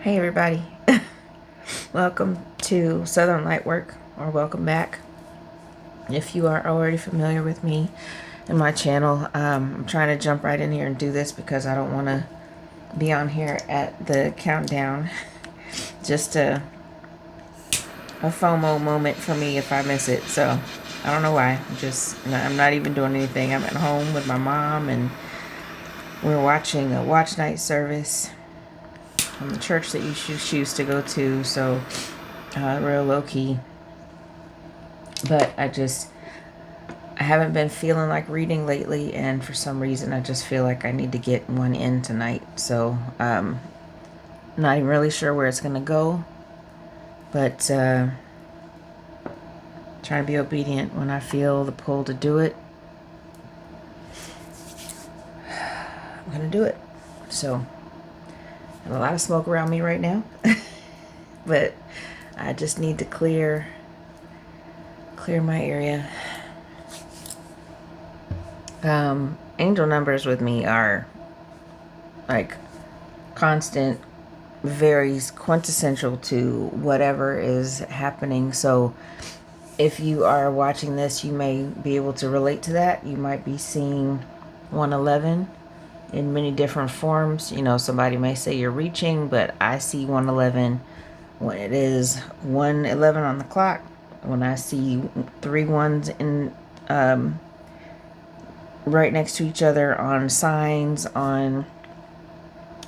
Hey everybody, welcome to Southern Lightwork, or welcome back. If you are already familiar with me and my channel, I'm trying to jump right in here and do this because I don't want to be on here at the countdown. Just a FOMO moment for me if I miss it, so I don't know why. I'm not even doing anything. I'm at home with my mom and we're watching a watch night service from the church that she used to go to, so real low-key. But I haven't been feeling like reading lately, and for some reason I just feel like I need to get one in tonight. So not even really sure where it's gonna go, but trying to be obedient when I feel the pull to do it. I'm gonna do it. So I have a lot of smoke around me right now, but I just need to clear my area. Angel numbers with me are like constant, very quintessential to whatever is happening. So if you are watching this, you may be able to relate to that. You might be seeing 111 in many different forms. You know, somebody may say you're reaching, but I see 111 when it is 1:11 on the clock. When I see 3 ones in right next to each other on signs, on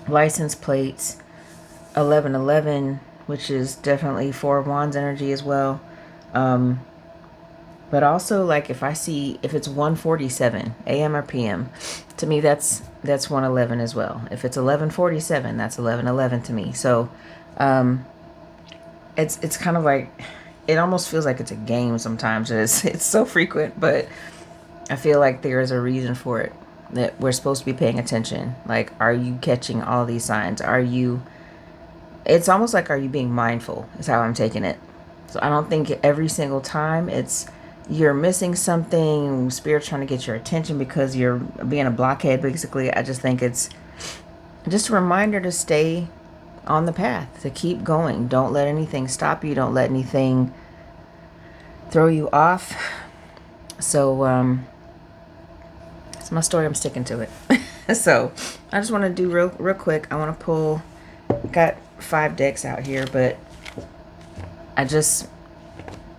license plates, 1111, which is definitely 4 of Wands energy as well. But also, like, if it's 1:47 a.m. or p.m., to me that's 111 as well. If it's 11:47, that's 11:11 to me. So it's kind of like, it almost feels like it's a game sometimes. It's so frequent, but I feel like there is a reason for it, that we're supposed to be paying attention. Like, are you catching all these signs? It's almost like, are you being mindful is how I'm taking it. So I don't think every single time you're missing something, Spirit's trying to get your attention because you're being a blockhead, basically. I just think it's just a reminder to stay on the path, to keep going. Don't let anything stop you. Don't let anything throw you off. So it's my story. I'm sticking to it. So I just want to do real quick. I want to pull, got 5 decks out here, but I just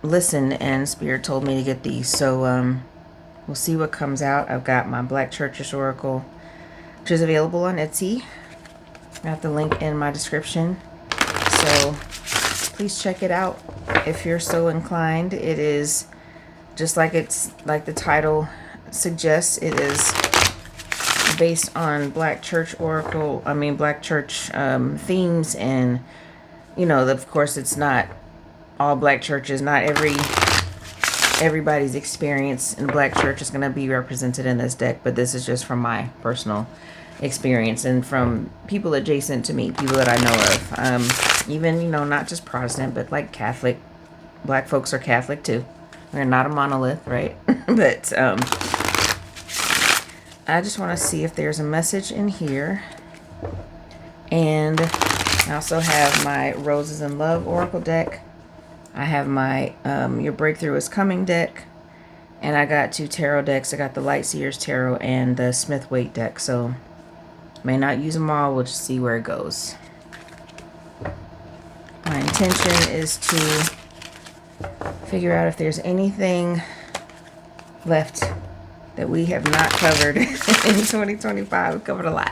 listened and Spirit told me to get these. So we'll see what comes out. I've got my Black Churchish Oracle, which is available on Etsy. I have the link in my description, so please check it out if you're so inclined. It is just like the title suggests. It is based on Black Church themes, and you know, of course, it's not all Black churches. Not everybody's experience in Black church is going to be represented in this deck, but this is just from my personal experience and from people adjacent to me, people that I know of. Even, you know, not just Protestant, but like Catholic. Black folks are Catholic too. We're not a monolith, right? But I just want to see if there's a message in here. And I also have my Roses in Love Oracle deck. I have my Your Breakthrough is Coming deck. And I got 2 tarot decks. I got the Light Seers Tarot and the Smith-Waite deck. So may not use them all. We'll just see where it goes. My intention is to figure out if there's anything left that we have not covered in 2025. We've covered a lot.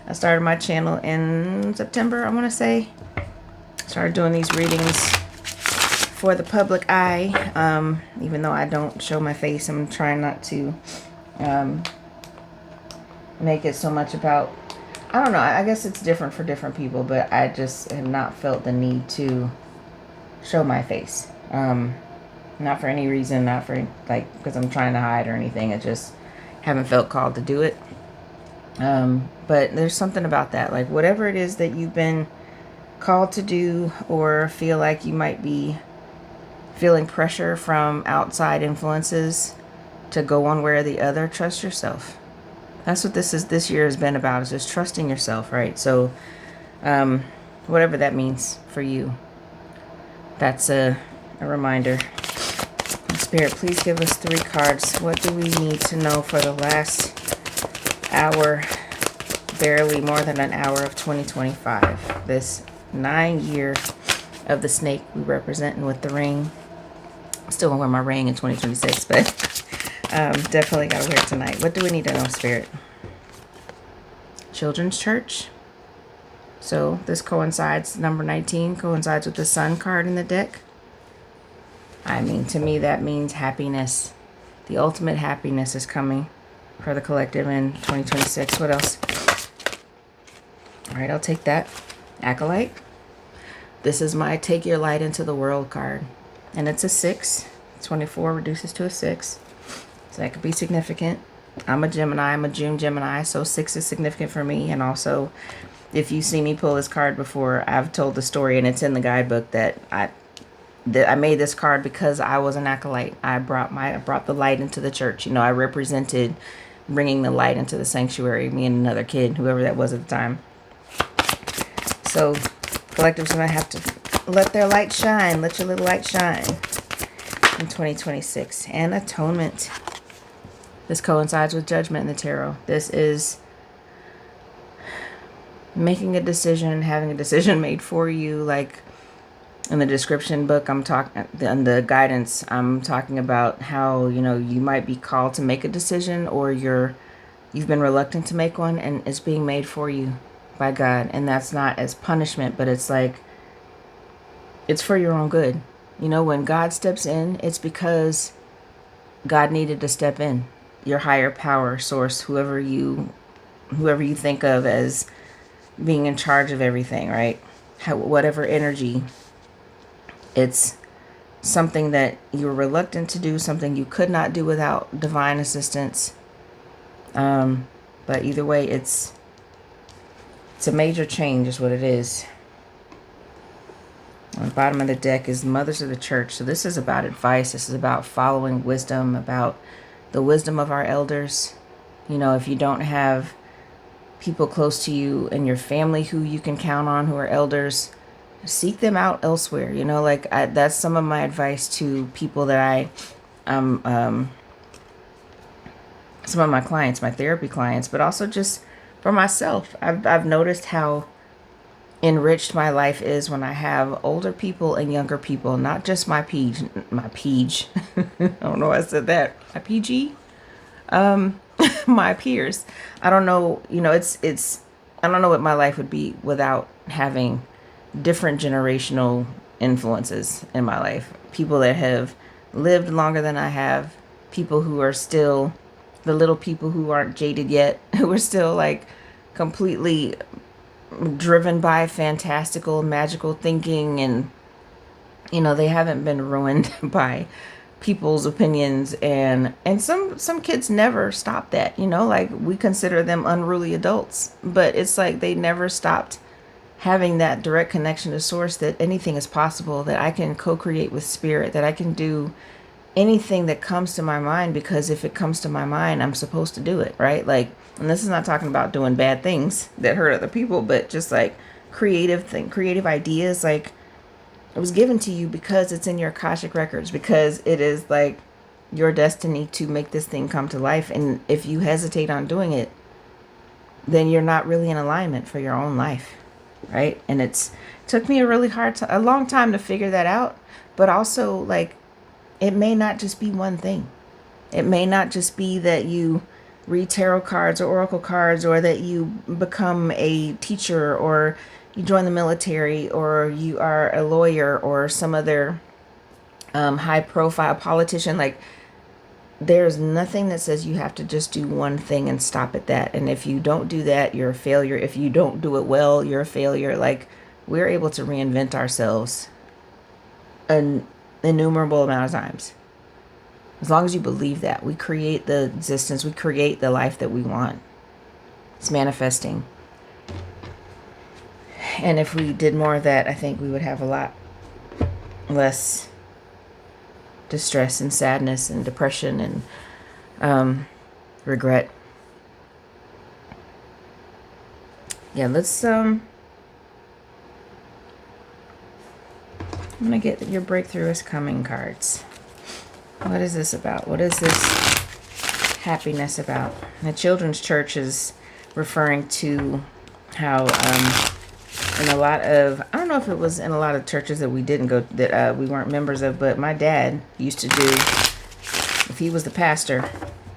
I started my channel in September, I want to say. Started doing these readings for the public eye. Even though I don't show my face, I'm trying not to make it so much about, I don't know, I guess it's different for different people, but I just have not felt the need to show my face. Not for any reason, not for, like, because I'm trying to hide or anything. I just haven't felt called to do it. But there's something about that. Like, whatever it is that you've been called to do, or feel like you might be feeling pressure from outside influences to go one way or the other, trust yourself. That's what this year has been about, is just trusting yourself, right? So whatever that means for you. That's a reminder. Spirit, please give us 3 cards. What do we need to know for the last hour, barely more than an hour of 2025? This 9 year of the snake we representing with the ring. Still gonna wear my ring in 2026, but definitely gotta wear it tonight. What do we need to know, Spirit? Children's Church. So this coincides, number 19 coincides with the Sun card in the deck. I mean, to me, that means happiness. The ultimate happiness is coming for the collective in 2026. What else? All right, I'll take that. Acolyte. This is my Take Your Light into the World card. And it's a 6. 24 reduces to a 6. So that could be significant. I'm a Gemini. I'm a June Gemini. So 6 is significant for me. And also, if you see me pull this card before, I've told the story, and it's in the guidebook, that I made this card because I was an acolyte. I brought the light into the church. You know, I represented bringing the light into the sanctuary, me and another kid, whoever that was at the time. So collectives going to have to let their light shine. Let your little light shine in 2026. And atonement. This coincides with judgment in the tarot. This is making a decision, having a decision made for you. Like in the description book, I'm talking, in the guidance, I'm talking about how, you know, you might be called to make a decision, or you've been reluctant to make one, and it's being made for you by God. And that's not as punishment, but it's like, it's for your own good. You know, when God steps in, it's because God needed to step in. Your higher power source, whoever you think of as being in charge of everything, right? Whatever energy, it's something that you're reluctant to do, something you could not do without divine assistance. But either way, it's a major change is what it is. On the bottom of the deck is Mothers of the Church. So this is about advice. This is about following wisdom, about the wisdom of our elders. You know, if you don't have people close to you in your family who you can count on, who are elders, seek them out elsewhere. You know, like that's some of my advice to people that some of my clients, my therapy clients, but also just for myself. I've noticed how enriched my life is when I have older people and younger people, not just my peej. I don't know why I said that. My PG? My peers. I don't know, you know, it's I don't know what my life would be without having different generational influences in my life. People that have lived longer than I have, people who are still the little people who aren't jaded yet, who are still like completely driven by fantastical, magical thinking, and you know, they haven't been ruined by people's opinions, and some kids never stop that, you know, like we consider them unruly adults, but it's like they never stopped having that direct connection to source, that anything is possible, that I can co-create with spirit, that I can do anything that comes to my mind, because if it comes to my mind, I'm supposed to do it, right? Like, and this is not talking about doing bad things that hurt other people, but just like creative ideas. Like, it was given to you because it's in your Akashic records, because it is like your destiny to make this thing come to life. And if you hesitate on doing it, then you're not really in alignment for your own life, right? And it took me a long time to figure that out. But also, like, it may not just be one thing. It may not just be that you read tarot cards or oracle cards, or that you become a teacher, or you join the military, or you are a lawyer, or some other high profile politician. Like, there's nothing that says you have to just do one thing and stop at that. And if you don't do that, you're a failure. If you don't do it well, you're a failure. Like, we're able to reinvent ourselves an innumerable amount of times. As long as you believe that, we create the existence, we create the life that we want. It's manifesting. And if we did more of that, I think we would have a lot less distress and sadness and depression and regret. Yeah, let's I'm going to get your breakthrough is coming cards. What is this about? What is this happiness about? The children's church is referring to how in a lot of, I don't know if it was in a lot of churches that we didn't go, that we weren't members of, but my dad used to do, if he was the pastor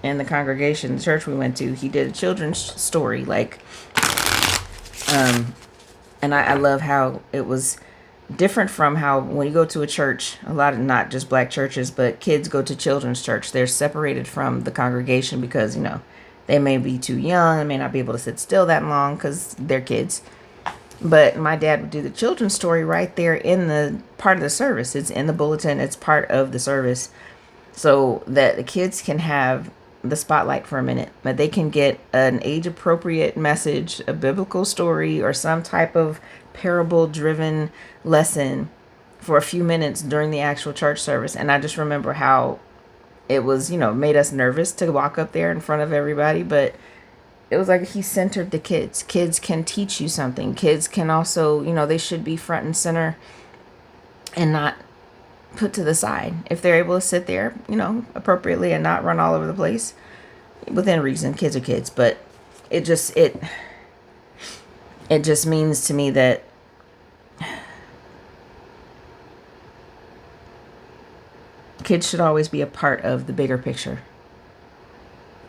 in the congregation, the church we went to, he did a children's story, like, and I love how it was different from how when you go to a church, a lot of, not just black churches, but kids go to children's church. They're separated from the congregation because, you know, they may be too young. They may not be able to sit still that long because they're kids. But my dad would do the children's story right there in the part of the service. It's in the bulletin. It's part of the service so that the kids can have the spotlight for a minute, but they can get an age appropriate message, a biblical story, or some type of parable driven lesson for a few minutes during the actual church service. And I just remember how it was, you know, made us nervous to walk up there in front of everybody, but it was like he centered the kids. Kids can teach you something. Kids can also, you know, they should be front and center and not put to the side. If they're able to sit there, you know, appropriately and not run all over the place within reason. Kids are kids, but it just means to me that kids should always be a part of the bigger picture.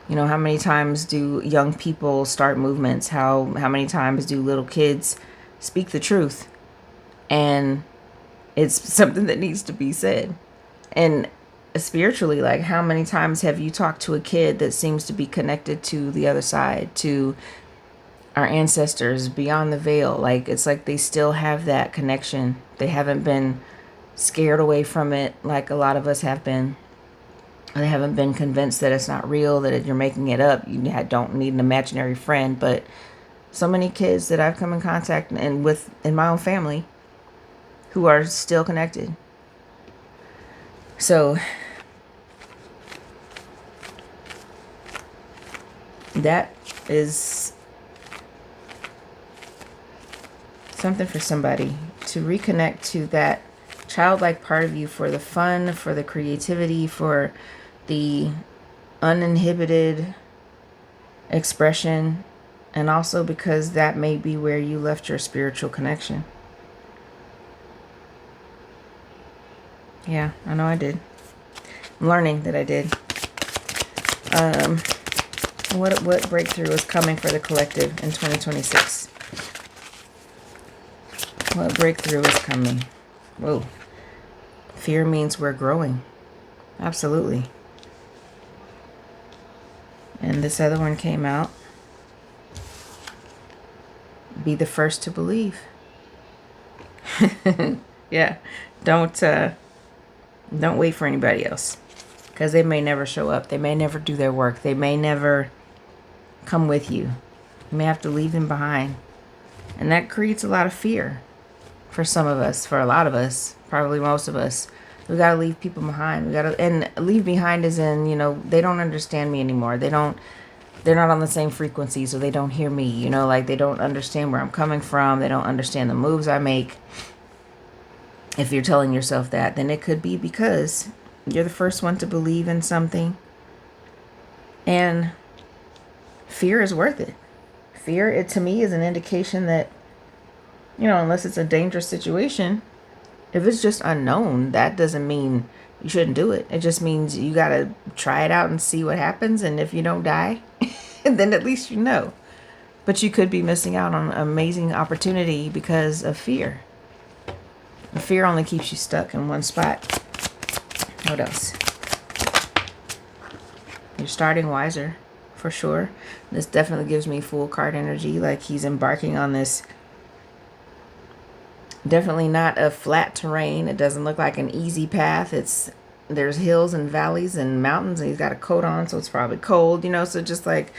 You know, how many times do young people start movements? How many times do little kids speak the truth? And it's something that needs to be said. And spiritually, like, how many times have you talked to a kid that seems to be connected to the other side, to our ancestors beyond the veil? Like, it's like they still have that connection. They haven't been scared away from it like a lot of us have been. They haven't been convinced that it's not real, that you're making it up. You don't need an imaginary friend. But so many kids that I've come in contact and with in my own family who are still connected. So that is something for somebody to reconnect to, that childlike part of you, for the fun, for the creativity, for the uninhibited expression, and also because that may be where you left your spiritual connection. Yeah, I know I did. I'm learning that I did. What breakthrough is coming for the collective in 2026? What breakthrough is coming? Whoa. Fear means we're growing. Absolutely. And this other one came out. Be the first to believe. Yeah. Don't wait for anybody else, because they may never show up. They may never do their work. They may never come with you. You may have to leave them behind. And that creates a lot of fear for some of us, for a lot of us, probably most of us. We got to leave people behind. And leave behind as in, you know, they don't understand me anymore. They're not on the same frequency, so they don't hear me, you know, like they don't understand where I'm coming from. They don't understand the moves I make. If you're telling yourself that, then it could be because you're the first one to believe in something. And fear is worth it. Fear, it to me is an indication that, you know, unless it's a dangerous situation, if it's just unknown, that doesn't mean you shouldn't do it. It just means you got to try it out and see what happens. And if you don't die, then at least you know. But you could be missing out on an amazing opportunity because of fear. Fear only keeps you stuck in one spot. What else? You're starting wiser, for sure. This definitely gives me Fool card energy, like he's embarking on this. Definitely not a flat terrain. It doesn't look like an easy path. There's hills and valleys and mountains, and he's got a coat on, so it's probably cold, you know. So just like,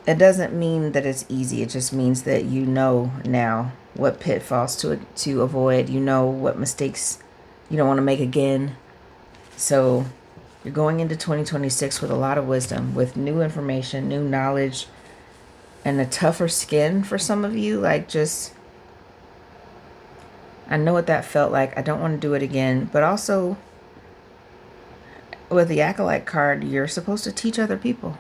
it doesn't mean that it's easy. It just means that you know now what pitfalls to avoid. You know what mistakes you don't want to make again. So you're going into 2026 with a lot of wisdom, with new information, new knowledge, and a tougher skin for some of you. Like, just, I know what that felt like. I don't want to do it again. But also, with the Acolyte card, you're supposed to teach other people.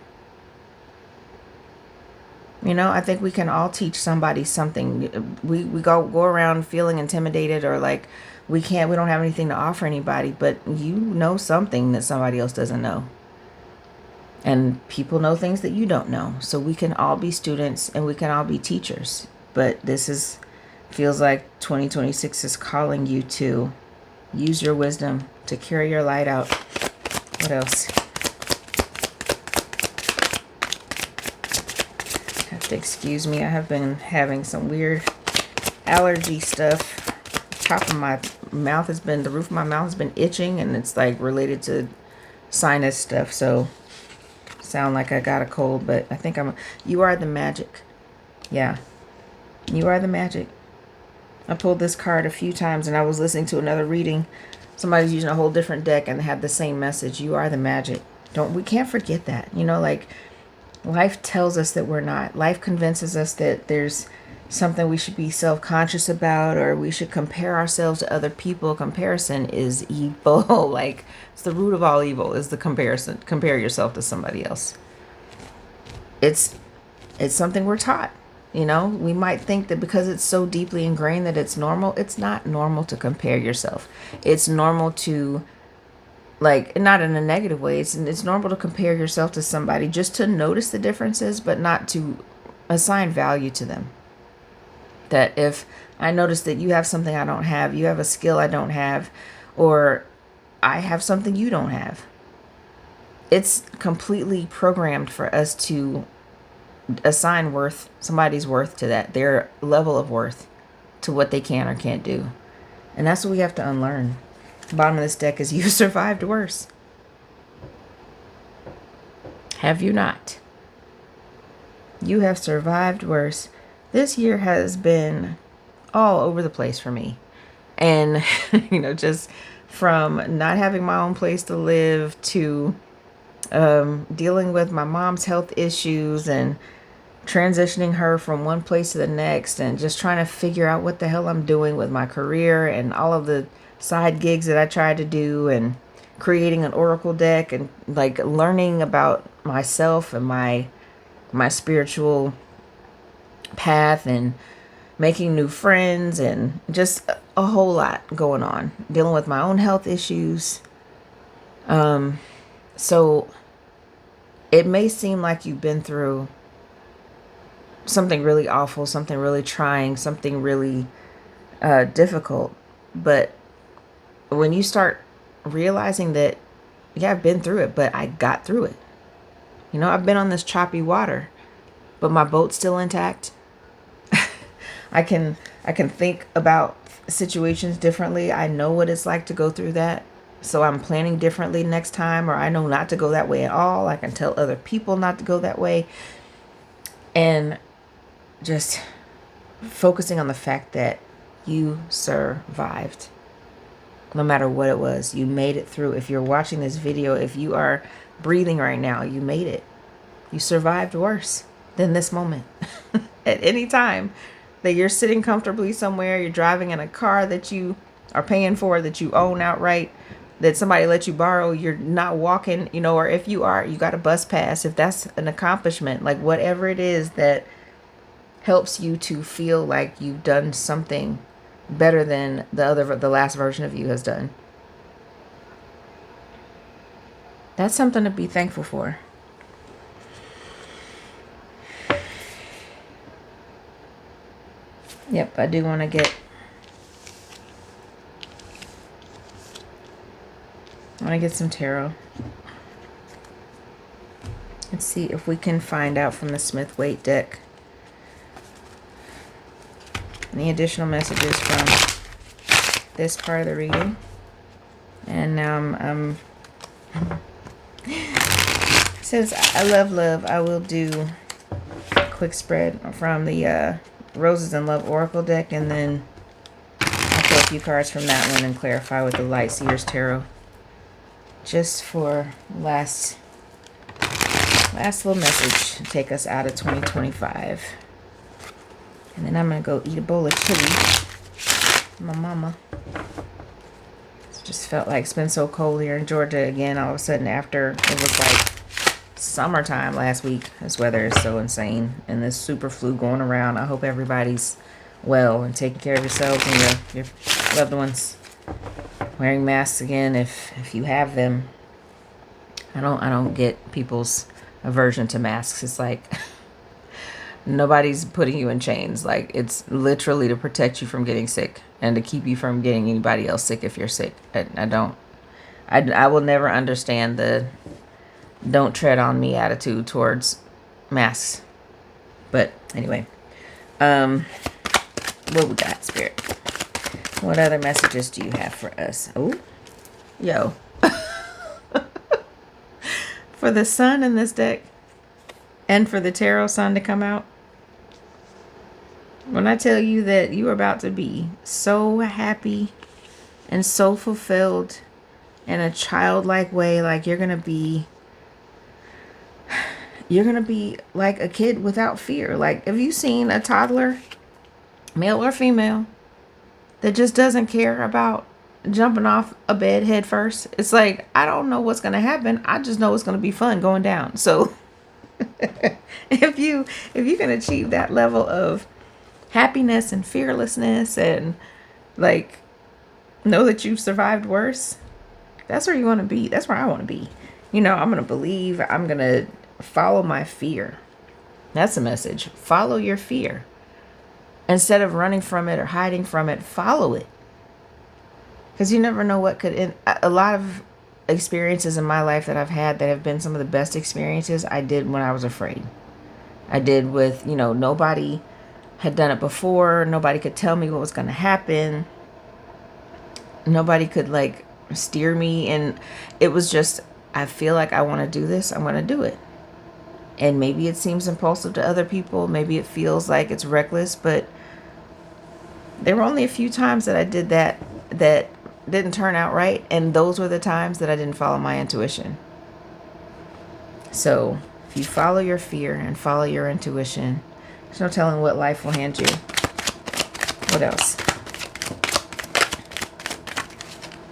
You know, I think we can all teach somebody something. We go around feeling intimidated, or like we don't have anything to offer anybody, but you know something that somebody else doesn't know. And people know things that you don't know. So we can all be students and we can all be teachers. But feels like 2026 is calling you to use your wisdom to carry your light out. What else? Have to excuse me. I have been having some weird allergy stuff. The roof of my mouth has been itching, and it's like related to sinus stuff. So sound like I got a cold, but I think you are the magic. Yeah. You are the magic. I pulled this card a few times, and I was listening to another reading. Somebody's using a whole different deck and had the same message. You are the magic. We can't forget that. You know, like, life tells us that we're not. Life convinces us that there's something we should be self-conscious about, or we should compare ourselves to other people. Comparison is evil. Like, it's the root of all evil, is the comparison. Compare yourself to somebody else. It's something we're taught. You know, we might think that because it's so deeply ingrained that it's normal. It's not normal to compare yourself. It's normal to, like, not in a negative way. It's normal to compare yourself to somebody, just to notice the differences, but not to assign value to them. That if I notice that you have something I don't have, you have a skill I don't have, or I have something you don't have, it's completely programmed for us to assign somebody's worth to that, their level of worth to what they can or can't do. And that's what we have to unlearn. The bottom of this deck is you survived worse. Have you not? You have survived worse. This year has been all over the place for me. And, you know, just from not having my own place to live to dealing with my mom's health issues and transitioning her from one place to the next, and just trying to figure out what the hell I'm doing with my career and all of the side gigs that I tried to do, and creating an oracle deck, and like learning about myself and my spiritual path, and making new friends, and just a whole lot going on, dealing with my own health issues. So it may seem like you've been through something really awful, something really trying, something really difficult. But when you start realizing that, yeah, I've been through it, but I got through it. You know, I've been on this choppy water, but my boat's still intact. I can think about situations differently. I know what it's like to go through that. So I'm planning differently next time, or I know not to go that way at all. I can tell other people not to go that way. And just focusing on the fact that you survived. No matter what it was, you made it through. If you're watching this video, if you are breathing right now, you made it. You survived worse than this moment. At any time that you're sitting comfortably somewhere, you're driving in a car that you are paying for, that you own outright, that somebody let you borrow, you're not walking, you know, or if you are, you got a bus pass. If that's an accomplishment, like whatever it is that helps you to feel like you've done something better than the last version of you has done. That's something to be thankful for. Yep, I do want to get some tarot. Let's see if we can find out from the Smith-Waite deck any additional messages from this part of the reading. And now since I love, I will do a quick spread from the Roses in Love Oracle deck, and then I'll pull a few cards from that one and clarify with the Light Seers Tarot. Just for last little message to take us out of 2025. And then I'm going to go eat a bowl of chili. My mama. It just felt like it's been so cold here in Georgia again. All of a sudden, after it was like summertime last week, this weather is so insane. And this super flu going around. I hope everybody's well and taking care of yourselves and your loved ones. Wearing masks again if you have them. I don't get people's aversion to masks. It's like nobody's putting you in chains. Like, it's literally to protect you from getting sick and to keep you from getting anybody else sick if you're sick. I will never understand the don't tread on me attitude towards masks. But anyway, what we got, Spirit? What other messages do you have for us? Oh, yo. For the sun in this deck and for the tarot sun to come out. When I tell you that you are about to be so happy and so fulfilled in a childlike way, like you're going to be like a kid without fear. Like, have you seen a toddler, male or female, that just doesn't care about jumping off a bed head first? It's like, I don't know what's going to happen. I just know it's going to be fun going down. So if you can achieve that level of happiness and fearlessness and like know that you've survived worse, that's where you want to be. That's where I want to be. I'm going to believe. I'm going to follow my fear. That's the message. Follow your fear. Instead of running from it or hiding from it, follow it. Because you never know what could end. A lot of experiences in my life that I've had that have been some of the best experiences I did when I was afraid. I did with, nobody had done it before. Nobody could tell me what was going to happen. Nobody could steer me. And it was just, I feel like I want to do this. I'm going to do it. And maybe it seems impulsive to other people. Maybe it feels like it's reckless, but there were only a few times that I did that didn't turn out right. And those were the times that I didn't follow my intuition. So if you follow your fear and follow your intuition, there's no telling what life will hand you. What else?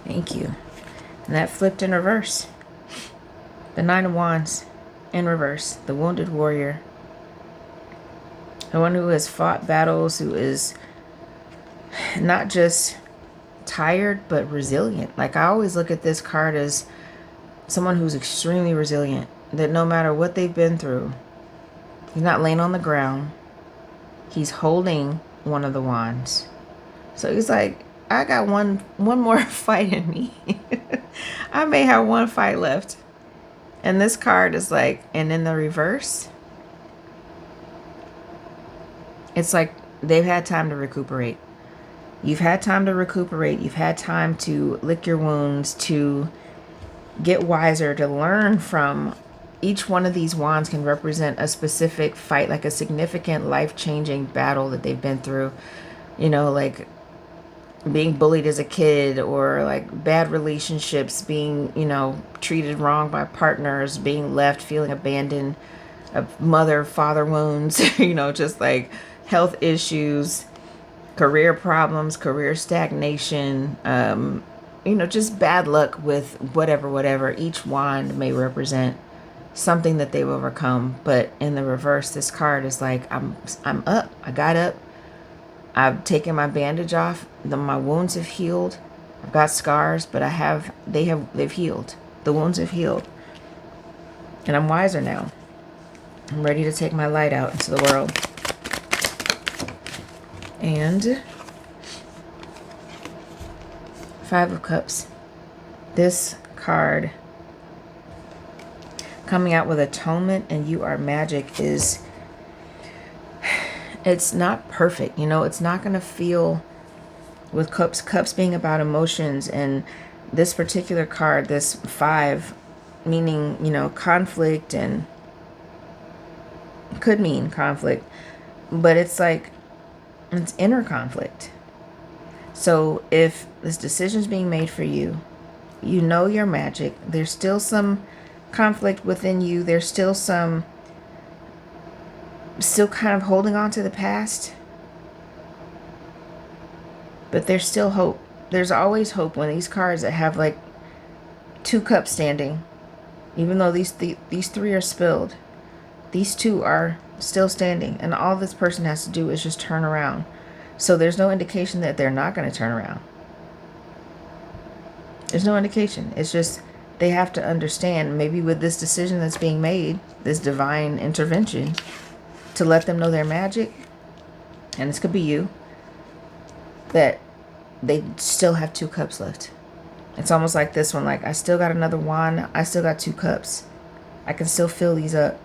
Thank you. And that flipped in reverse. The Nine of Wands in reverse. The wounded warrior. The one who has fought battles, who is not just tired, but resilient. Like, I always look at this card as someone who's extremely resilient. That no matter what they've been through, he's not laying on the ground. He's holding one of the wands. So he's like, I got one more fight in me. I may have one fight left. And this card is like, and in the reverse, it's like they've had time to recuperate. You've had time to recuperate. You've had time to lick your wounds, to get wiser, to learn from. Each one of these wands can represent a specific fight, like a significant life-changing battle that they've been through. Like being bullied as a kid, or like bad relationships, being, treated wrong by partners, being left, feeling abandoned, mother, father wounds, just like health issues, career problems, career stagnation, just bad luck with whatever. Each wand may represent something that they've overcome. But in the reverse, this card is like, I'm up. I got up. I've taken my bandage off. My wounds have healed. I've got scars, but they've healed. The wounds have healed. And I'm wiser now. I'm ready to take my light out into the world. And Five of Cups. This card coming out with atonement and you are magic is, it's not perfect. It's not going to feel, with cups being about emotions, and this particular card, this 5, meaning, conflict, and could mean conflict, but it's like, it's inner conflict. So if this decision's being made for you, you're magic. There's still some conflict within you. There's still kind of holding on to the past. But there's still hope. There's always hope when these cards that have like 2 cups standing, even though these three are spilled, these 2 are still standing, and all this person has to do is just turn around. So there's no indication that they're not going to turn around. There's no indication. It's just they have to understand, maybe with this decision that's being made, this divine intervention, to let them know they're magic, and this could be you, that they still have 2 cups left. It's almost like this one, like, I still got another wand, I still got 2 cups. I can still fill these up.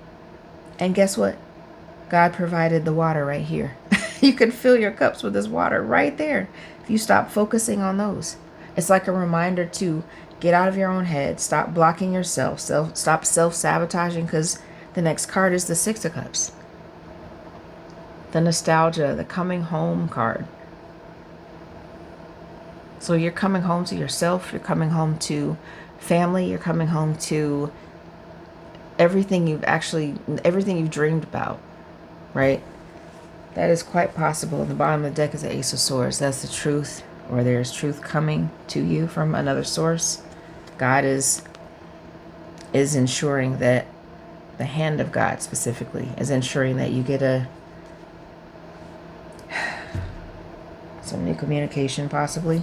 And guess what? God provided the water right here. You can fill your cups with this water right there if you stop focusing on those. It's like a reminder to get out of your own head, stop blocking yourself, stop self-sabotaging, because the next card is the 6 of Cups. The nostalgia, the coming home card. So you're coming home to yourself, you're coming home to family, you're coming home to everything you've dreamed about, right? That is quite possible. The bottom of the deck is the Ace of Swords. That's the truth, or there's truth coming to you from another source. God is ensuring that, the hand of God specifically is ensuring that you get some new communication possibly.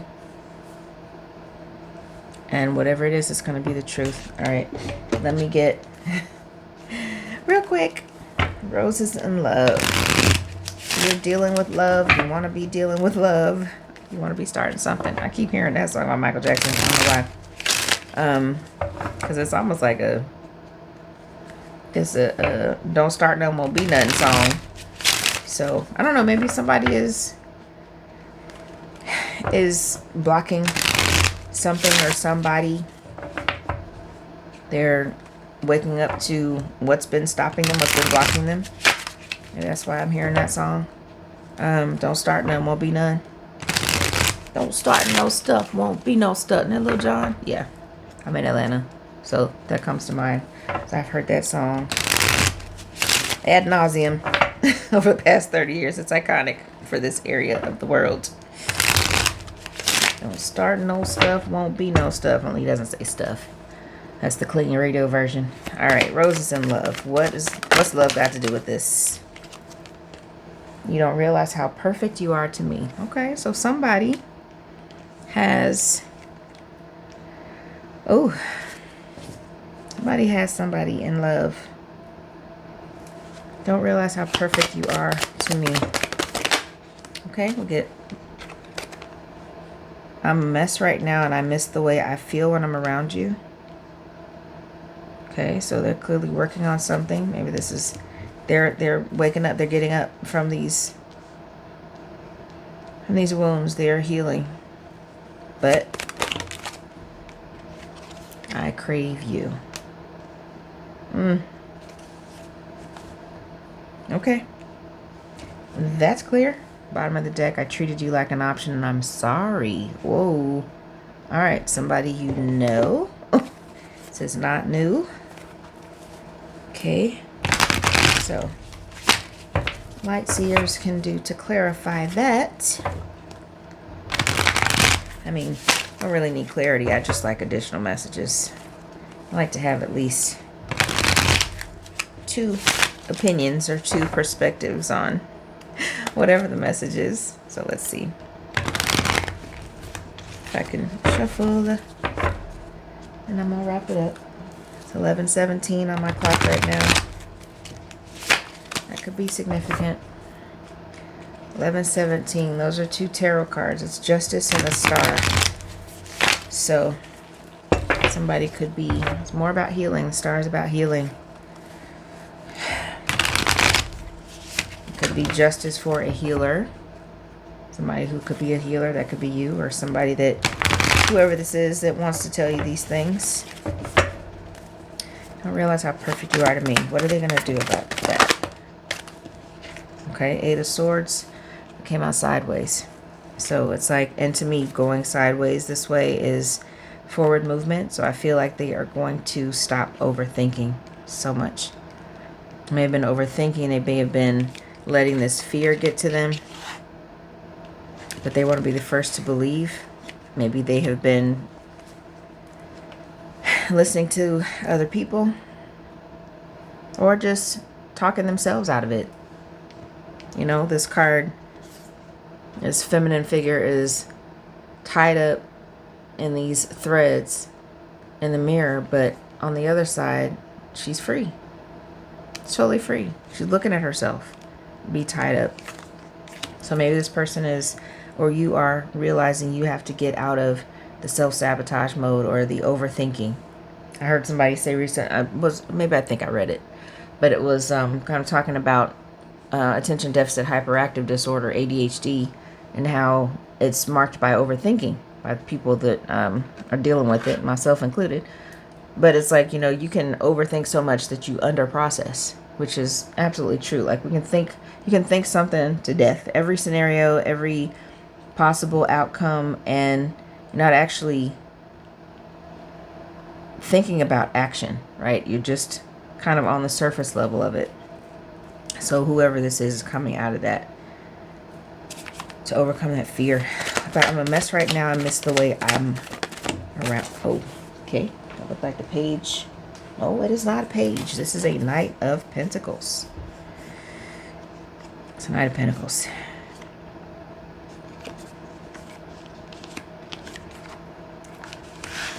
And whatever it is, it's going to be the truth. All right, let me get real quick. Roses in love. You're dealing with love. You want to be dealing with love. You want to be starting something. I keep hearing that song by Michael Jackson. I don't know why. Because it's almost like a don't start no won't be nothing song. So I don't know. Maybe somebody is blocking something or somebody. They're waking up to what's been stopping them, what's been blocking them. And that's why I'm hearing that song. Don't start none, won't be none. Don't start no stuff, won't be no stuff. Isn't that Lil Jon? Yeah, I'm in Atlanta, so that comes to mind. So I've heard that song ad nauseum over the past 30 years. It's iconic for this area of the world. Don't start no stuff, won't be no stuff. Only he doesn't say stuff. That's the clean radio version. All right, roses in love. What's love got to do with this? You don't realize how perfect you are to me. Okay, so somebody has somebody in love. Don't realize how perfect you are to me. Okay, I'm a mess right now, and I miss the way I feel when I'm around you. Okay, so they're clearly working on something. Maybe this is they're waking up, they're getting up from these wounds, they're healing. But I crave you. Okay. That's clear. Bottom of the deck, I treated you like an option and I'm sorry. Whoa. All right, somebody you know. This is not new. Okay. So, light seers can do to clarify that. I mean, I don't really need clarity. I just like additional messages. I like to have at least 2 opinions or 2 perspectives on whatever the message is. So let's see if I can shuffle and I'm gonna wrap it up. It's 11:17 on my clock right now. That could be significant. 11:17. Those are 2 tarot cards. It's Justice and the Star. So somebody could be. It's more about healing. The Star is about healing. It could be justice for a healer. Somebody who could be a healer. That could be you, or somebody that, whoever this is, that wants to tell you these things. Don't realize how perfect you are to me. What are they going to do about that? Okay, 8 of Swords came out sideways. So it's like, and to me, going sideways this way is forward movement. So I feel like they are going to stop overthinking so much. They may have been overthinking. They may have been letting this fear get to them. but they want to be the first to believe. Maybe they have been listening to other people or just talking themselves out of it. You know, this card, this feminine figure is tied up in these threads in the mirror, but on the other side, she's free. It's totally free. She's looking at herself be tied up. So maybe this person is, or you are realizing you have to get out of the self-sabotage mode or the overthinking. I heard somebody say maybe I think I read it, but it was kind of talking about attention deficit hyperactive disorder, ADHD, and how it's marked by overthinking by people that are dealing with it, myself included. But it's like, you know, you can overthink so much that you underprocess, which is absolutely true. Like you can think something to death, every scenario, every possible outcome, and you're not actually thinking about action, right? You're just kind of on the surface level of it. So whoever this is coming out of that to overcome that fear. But I'm a mess right now. I miss the way I'm around. Oh, okay. That looked like the page. No, it is not a page. This is a Knight of Pentacles. It's a Knight of Pentacles.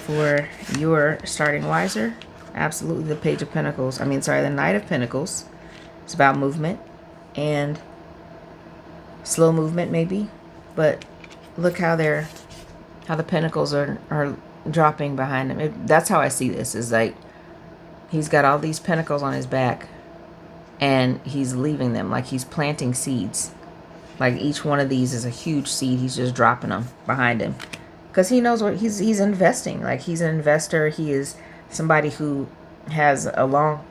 For your starting wiser, absolutely the Page of Pentacles. The Knight of Pentacles. It's about movement and slow movement maybe, but look how the pentacles are dropping behind him. That's how I see this, is like he's got all these pentacles on his back and he's leaving them, like he's planting seeds. Like each one of these is a huge seed. He's just dropping them behind him because he knows what he's investing. Like he's an investor. He is somebody who has a long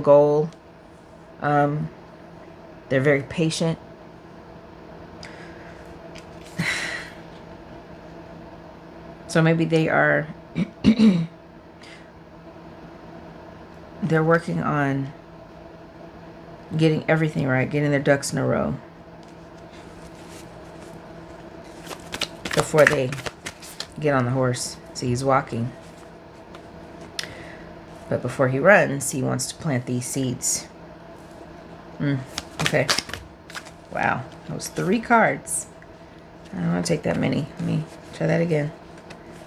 goal. They're very patient. So maybe they are they're working on getting everything right, getting their ducks in a row before they get on the horse. See, he's walking. But before he runs, he wants to plant these seeds. Okay. Wow. That was 3 cards. I don't want to take that many. Let me try that again.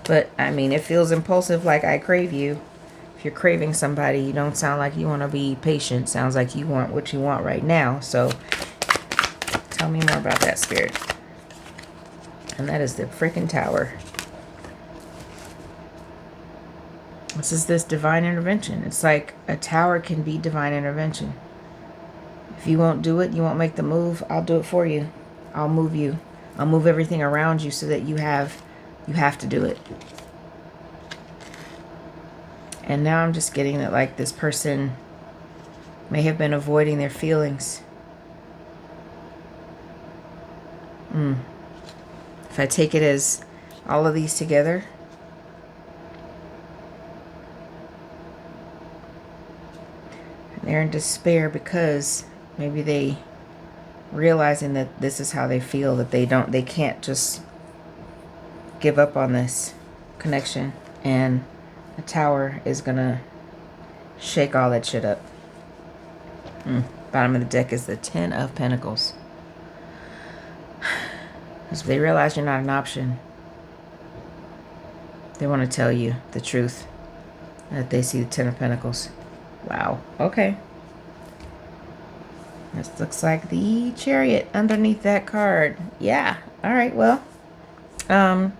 But, it feels impulsive, like I crave you. If you're craving somebody, you don't sound like you want to be patient. Sounds like you want what you want right now. So, tell me more about that, Spirit. And that is the freaking Tower. This is this divine intervention. It's like a tower can be divine intervention. If you won't do it, you won't make the move, I'll do it for you. I'll move you. I'll move everything around you so that you have to do it. And now I'm just getting that like this person may have been avoiding their feelings. If I take it as all of these together, they're in despair because maybe they realizing that this is how they feel, that they can't just give up on this connection, and the Tower is gonna shake all that shit up. Bottom of the deck is the 10 of Pentacles. Because if they realize you're not an option, they want to tell you the truth, that they see the 10 of Pentacles. Wow. Okay. This looks like the Chariot underneath that card. Yeah. All right. Well, a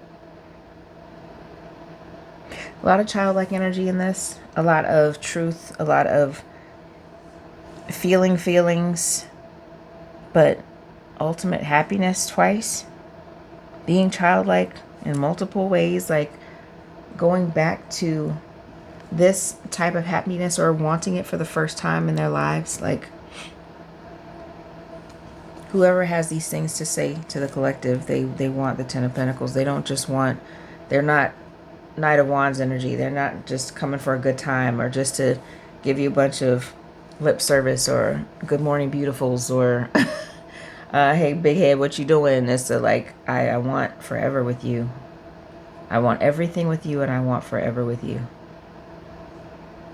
lot of childlike energy in this. A lot of truth. A lot of feelings. But ultimate happiness twice. Being childlike in multiple ways. Like going back to this type of happiness or wanting it for the first time in their lives. Like whoever has these things to say to the collective, they want the 10 of Pentacles. They don't just want, they're not Knight of Wands energy. They're not just coming for a good time or just to give you a bunch of lip service or good morning beautifuls or Hey, big head, what you doing? It's like, I want forever with you. I want everything with you, and I want forever with you.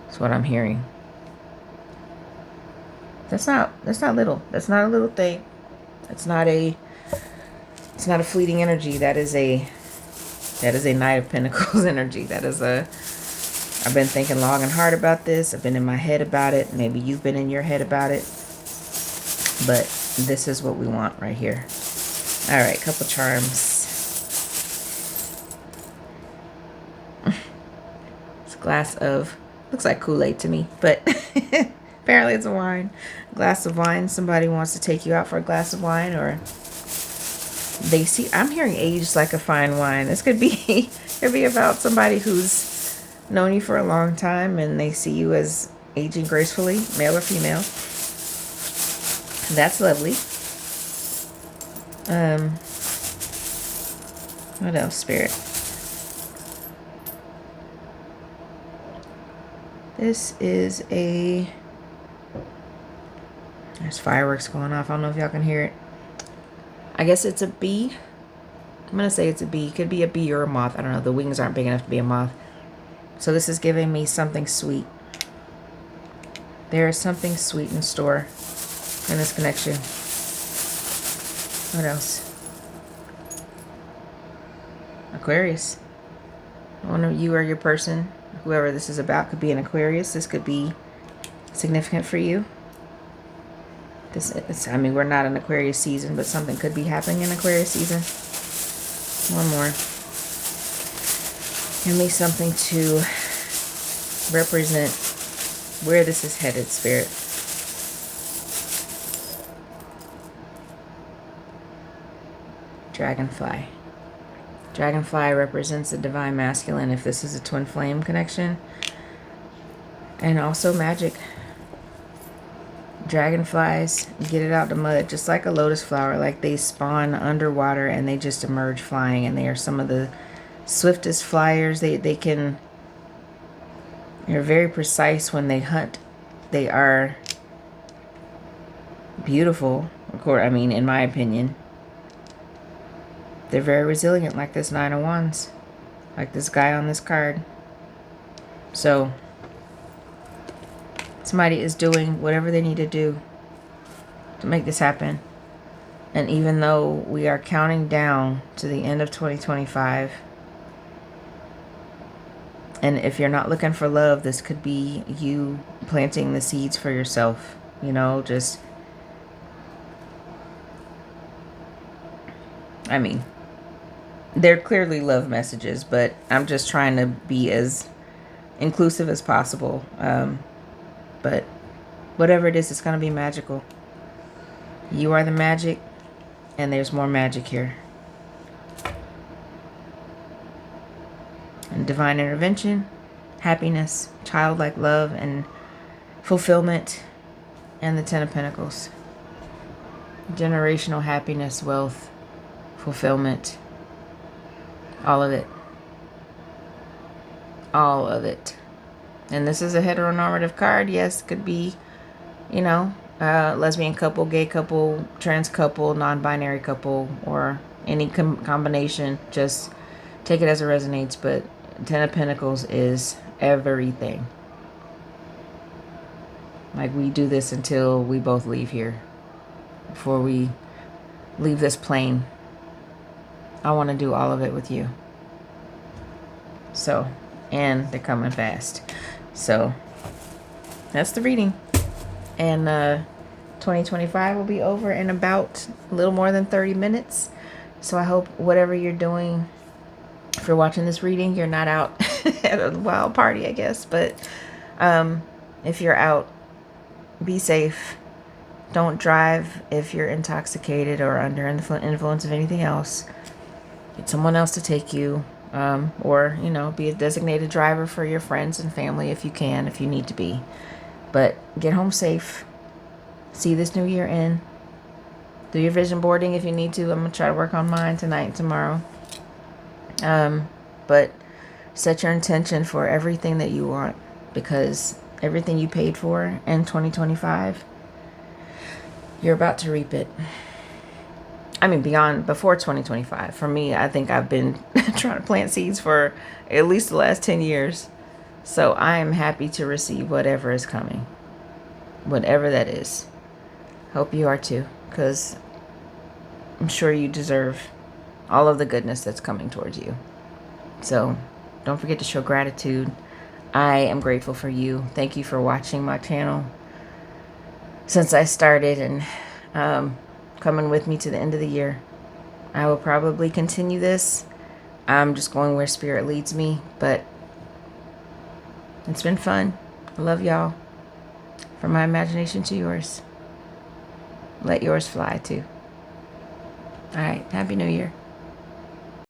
That's what I'm hearing. That's not little. That's not a little thing. It's not a fleeting energy. That is a Knight of Pentacles energy. That is a, I've been thinking long and hard about this. I've been in my head about it. Maybe you've been in your head about it. But this is what we want right here. All right, couple charms. It's a glass of, looks like Kool-Aid to me, but apparently it's a wine. Glass of wine. Somebody wants to take you out for a glass of wine, or they see, I'm hearing aged like a fine wine. This could be about somebody who's known you for a long time and they see you as aging gracefully, male or female. That's lovely. What else, Spirit? This is a, there's fireworks going off. I don't know if y'all can hear it. I guess it's a bee. I'm going to say it's a bee. It could be a bee or a moth. I don't know. The wings aren't big enough to be a moth. So this is giving me something sweet. There is something sweet in store in this connection. What else? Aquarius. One of you or your person, whoever this is about, could be an Aquarius. This could be significant for you. This is, I mean, we're not in Aquarius season, but something could be happening in Aquarius season. One more. Give me something to represent where this is headed, Spirit. Dragonfly. Dragonfly represents the divine masculine if this is a twin flame connection. And also magic. Dragonflies get it out the mud just like a lotus flower. Like they spawn underwater and they just emerge flying, and they are some of the swiftest flyers. They're very precise when they hunt. They are beautiful, of course. I mean, in my opinion, they're very resilient, like this Nine of Wands, like this guy on this card. So somebody is doing whatever they need to do to make this happen. And even though we are counting down to the end of 2025, and if you're not looking for love, this could be you planting the seeds for yourself. You know, just, I mean, they're clearly love messages, but I'm just trying to be as inclusive as possible. But whatever it is, it's going to be magical. You are the magic, and there's more magic here. And divine intervention, happiness, childlike love, and fulfillment, and the Ten of Pentacles. Generational happiness, wealth, fulfillment, all of it. All of it. And this is a heteronormative card. Yes, it could be, you know, lesbian couple, gay couple, trans couple, non-binary couple, or any combination. Just take it as it resonates. But Ten of Pentacles is everything. Like, we do this until we both leave here. Before we leave this plane, I want to do all of it with you. So, and they're coming fast. So that's the reading. And 2025 will be over in about a little more than 30 minutes. So I hope whatever you're doing, if you're watching this reading, you're not out at a wild party, I guess. But if you're out, be safe. Don't drive if you're intoxicated or under influence of anything else. Get someone else to take you. Or, you know, be a designated driver for your friends and family if you can, if you need to be. But get home safe. See this new year in. Do your vision boarding if you need to. I'm going to try to work on mine tonight and tomorrow. But set your intention for everything that you want, because everything you paid for in 2025, you're about to reap it. I mean, before 2025. For me, I think I've been trying to plant seeds for at least the last 10 years. So I am happy to receive whatever is coming, whatever that is. Hope you are too, because I'm sure you deserve all of the goodness that's coming towards you. So don't forget to show gratitude. I am grateful for you. Thank you for watching my channel since I started and coming with me to the end of the year. I will probably continue this. I'm just going where spirit leads me, but it's been fun. I love y'all. From my imagination to yours. Let yours fly too. All right. Happy New Year.